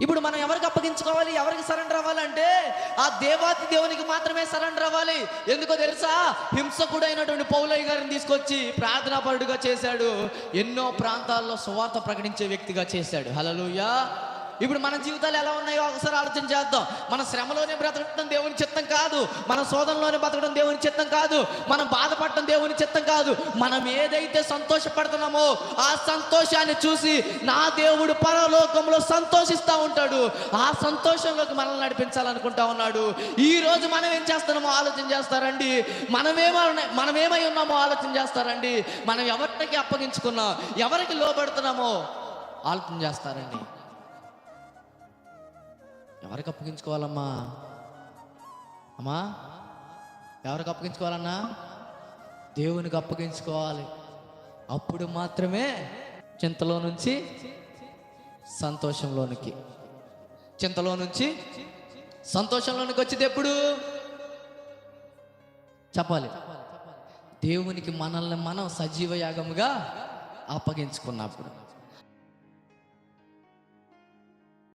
ఇప్పుడు మనం ఎవరికి అప్పగించుకోవాలి, ఎవరికి సరెండర్ అవ్వాలంటే ఆ దేవాతి దేవునికి మాత్రమే సరెండర్ అవ్వాలి. ఎందుకో తెలుసా? హింసకుడైనటువంటి పౌలయ్య గారిని తీసుకొచ్చి ప్రార్థనాపరుడుగా చేశాడు. ఎన్నో ప్రాంతాల్లో సువార్త ప్రకటించే వ్యక్తిగా చేశాడు. హల్లెలూయా. ఇప్పుడు మన జీవితాలు ఎలా ఉన్నాయో ఒకసారి ఆలోచన చేద్దాం. మన శ్రమలోనే బ్రతకడం దేవుని చిత్తం కాదు, మన శోధనలోనే బ్రతకడం దేవుని చిత్తం కాదు, మనం బాధపడటం దేవుని చిత్తం కాదు. మనం ఏదైతే సంతోషపడుతున్నామో ఆ సంతోషాన్ని చూసి నా దేవుడు పరలోకంలో సంతోషిస్తూ ఉంటాడు. ఆ సంతోషంలోకి మనల్ని నడిపించాలనుకుంటా ఉన్నాడు. ఈ రోజు మనం ఏం చేస్తున్నామో ఆలోచన చేస్తారండి. మనమేమై ఉన్నామో ఆలోచన చేస్తారండి. మనం ఎవరికి అప్పగించుకున్నాం, ఎవరికి లోబడుతున్నామో ఆలోచన చేస్తారండి. ఎవరికి అప్పగించుకోవాలమ్మా? అమ్మా, ఎవరికి అప్పగించుకోవాలన్నా? దేవునికి అప్పగించుకోవాలి. అప్పుడు మాత్రమే చింతలో నుంచి సంతోషంలోనికి, చింతలో నుంచి సంతోషంలోనికి వచ్చేది ఎప్పుడు చెప్పాలి? దేవునికి మనల్ని మనం సజీవ యాగముగా అప్పగించుకున్నప్పుడు.